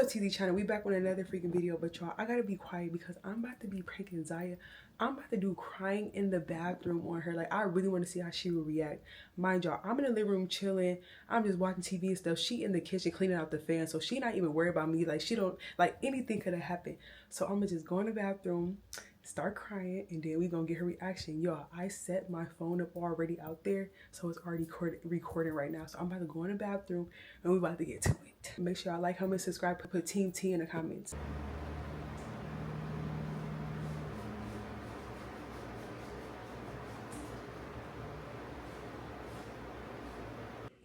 up, TZ channel? We back on another freaking video, but y'all, I gotta be quiet because I'm about to be pranking Zaya. I'm about to do crying in the bathroom on her. Like, I really want to see how she will react. Mind y'all, I'm in the living room chilling. I'm just watching TV and stuff. She in the kitchen cleaning out the fan, so she not even worried about me. Like, she don't, like, anything could have happened. So I'm gonna just go in the bathroom, start crying, and then we gonna get her reaction. Y'all, I set my phone up already out there, so it's already recording right now. So I'm about to go in the bathroom and we about to get to it. Make sure y'all like, comment, subscribe, put Team T in the comments.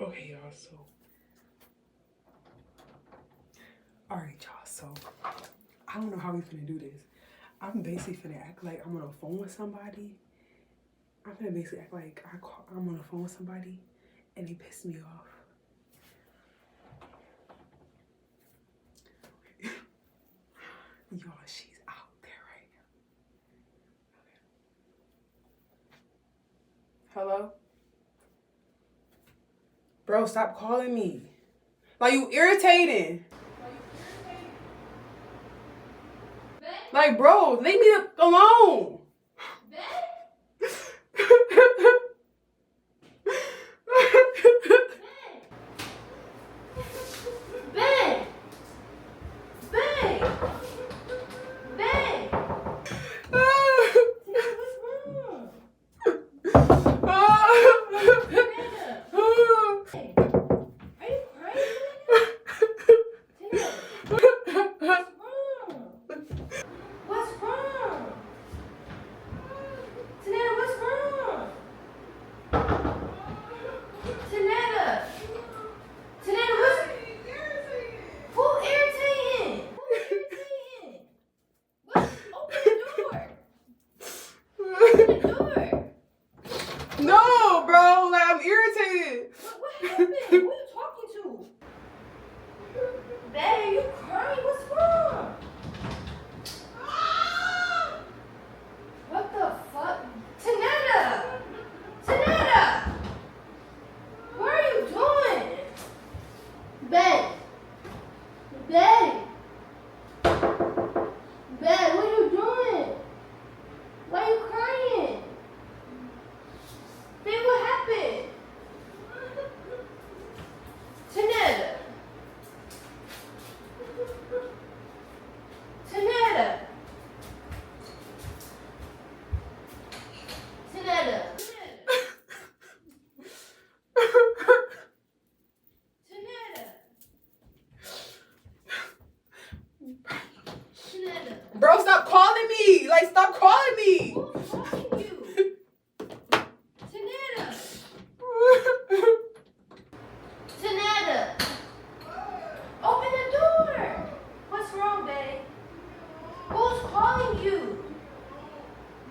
Okay, y'all, so all right, y'all, so I don't know how we finna do this. I'm basically finna act like I'm on the phone with somebody. I'm finna basically act like I'm on the phone with somebody and they piss me off. Y'all, she's out there right now. Okay. Hello? Bro, stop calling me. Like, you irritating. Like, bro, leave me alone. No, bro, like, I'm irritated. What happened? Who are you talking to? Babe, you crying? What's wrong? What the fuck? Tanetta! Tanetta! What are you doing? Babe! Babe! Babe, what are you doing? Why are you crying? Babe, what happened? Tanetta! Tanetta! Tanetta! Tanetta! Tanetta! Bro, stop calling me. Like, stop calling me. Who's calling you? Tanetta! Tanetta! Open the door! What's wrong, babe? Who's calling you?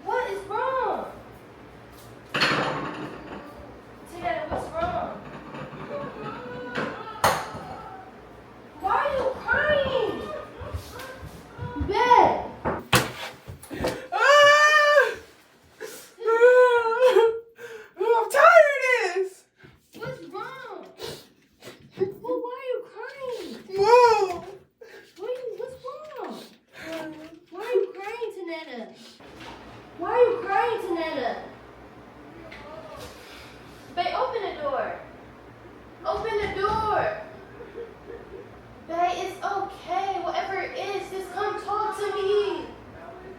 What is wrong? Tanetta, what's wrong? Why are you crying? Babe! I'm tired of this. What's wrong? Well, why are you crying? Whoa. What's wrong? Why are you crying, Tanetta? Why are you crying, Tanetta? Babe, open the door. Open the door. Babe, it's okay. Whatever it is, just come talk to me.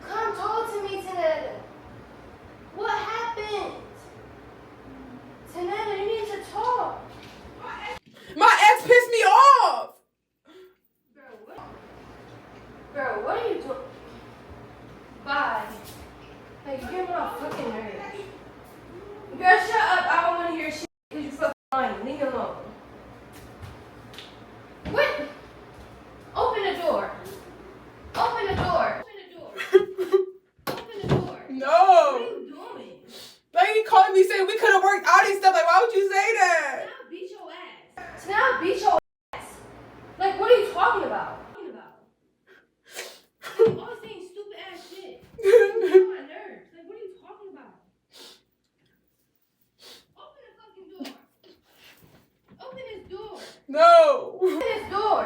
Come talk to me, Tanetta. What happened? Tanetta, you need to talk. My ex pissed me off. Girl, what are you doing? Bye. Like, you get my fucking nerves. Girl, shut up. I don't want to hear shit because you fucking lying. Leave me alone. What? Open the door. Open the door. Open the door. Open the door. No. What are you doing? Like, he called me saying we could have worked out and stuff. Like, why would you say that? Now beat your ass. Now beat your ass. Like, what are you talking about? You always saying stupid ass shit. You get on my nerves. Like, what are you talking about? Open the fucking door. Open this door. No. Open this door.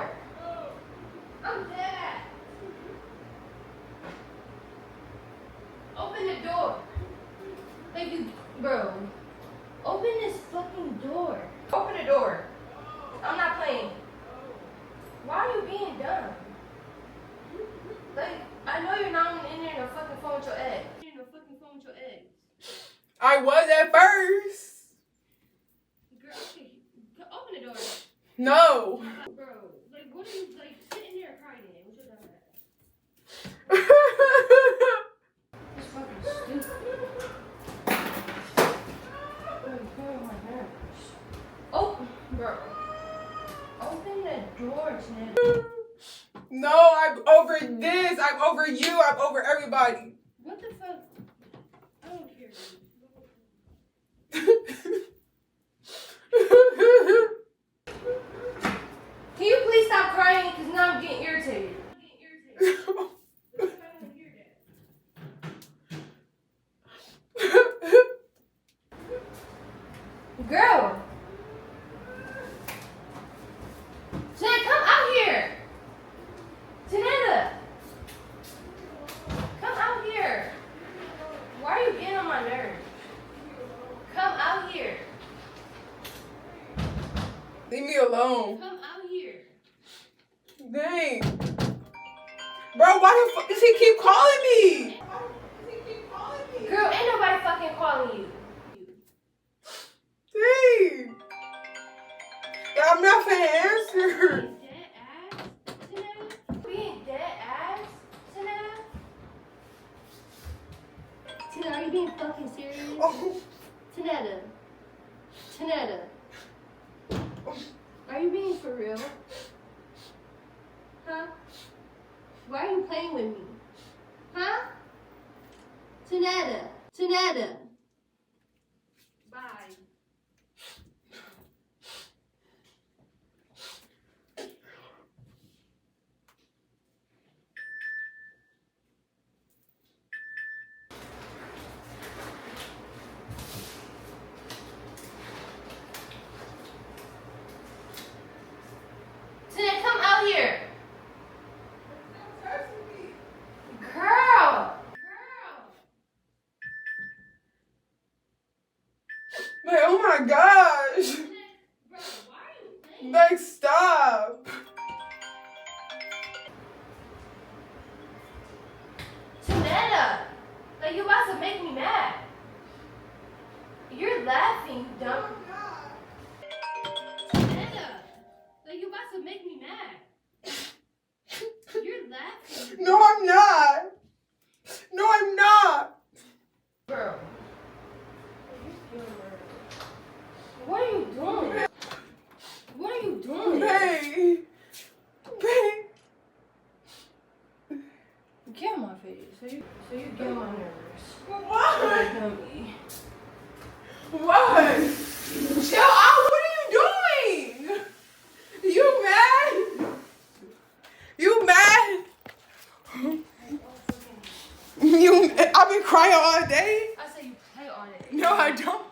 Open the door. Like you, bro. Open this fucking door. Open the door. I'm not playing. Why are you being dumb? Like, I know you're not in there no fucking phone with your ex. You're in no fucking phone with your ex. I was at first. Girl, okay, open the door. No. Bro, like, what are you, like, sitting there crying in? What's your dumb ass? It's fucking stupid. Oh, bro. Open the door, Tanetta. No, I'm over this. I'm over you. I'm over everybody. What the fuck? I don't care. Can you please stop crying? Because now I'm getting irritated. Girl. Tanetta, come out here. Tanetta. Come out here. Why are you getting on my nerves? Come out here. Leave me alone. Come out here. Dang. Bro, why the fuck does he keep calling me? Girl, ain't nobody fucking calling you. Dang. I'm not finna answer. Dead ass, Tanetta? Being dead ass, Tanetta? Tanetta, are you being fucking serious? Oh. Tanetta. Tanetta. Are you being for real? Huh? Why are you playing with me? Huh? Tanetta. Tanetta. Bye. Tanetta, come out here. Girl. Like, oh my gosh. Bro, why are you playing? Like, stop. Tanetta, like you about to make me mad. You're laughing, you dumb. Tanetta, like you about to make me mad. You're laughing. No, I'm not. No, I'm not. Bro. What are you doing? What are you doing? Babe. Babe. Get on my face. So you get on my nerves. What? Dummy. What? Chill out. What are you doing? You mad? You mad? I've been crying all day. I say you play on it. No, I don't.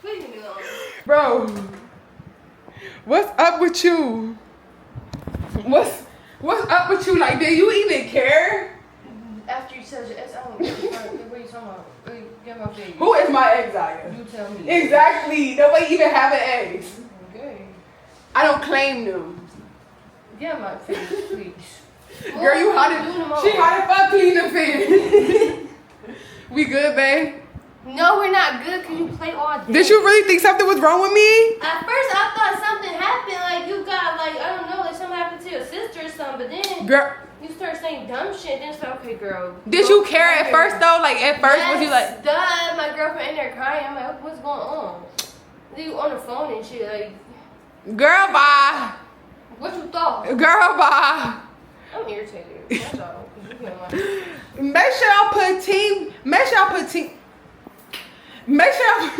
Please leave me alone. Bro, what's up with you? What's up with you? Like, do you even care? After you said your ex, I don't give a fuck. What are you talking about? Get my face. Who is my ex, Zaya? You tell me. Exactly. Nobody even have an ex. Okay. I don't claim them. Get my face, please. Girl, you hot as she hot as fuck clean the fan. We good, babe? No, we're not good because you play all day. Did you really think something was wrong with me? At first, I thought something happened. Like, you got, like, I don't know, like something happened to your sister or something. But then Girl, you start saying dumb shit. Then it's like, okay, girl. did go you care at here. first though? Like at first, was you like? Duh, my girlfriend in there crying. I'm like, what's going on? You on the phone and shit. Like, Girl, bye. what you thought? Girl, bye. I'm irritated. That's all. 'Cause you can't like. Make sure y'all put team. Make sure y'all put team. Make sure y'all.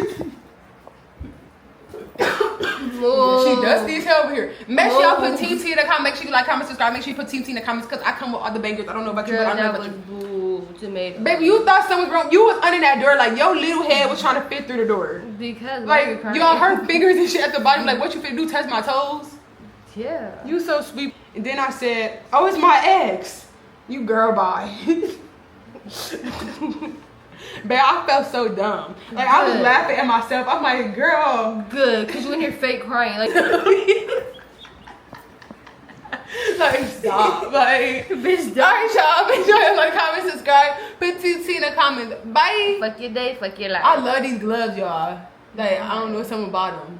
She dusty as hell over here. Make sure y'all put Team T in the comments. Make sure you like, comment, subscribe. Make sure you put Team T in the comments because I come with all the bangers. I don't know about you, Girl, but I know that about was you. boo tomato. Baby, you thought something was wrong. You was under that door like your little head was trying to fit through the door. Because Like you on her fingers and shit at the bottom. Like what you finna do? Touch my toes? Yeah. You so sweet. And then I said, oh, it's my ex. You girl bye. Babe, I felt so dumb. Like, I was Good. laughing at myself. I'm like, girl. Good, because you in here fake crying. Like, Like, stop. Like, bitch, alright, y'all. Make sure you like, comment, subscribe. Put TT in the comments. Bye. fuck your day, fuck your life. I love these gloves, y'all. Like, I don't know something about them.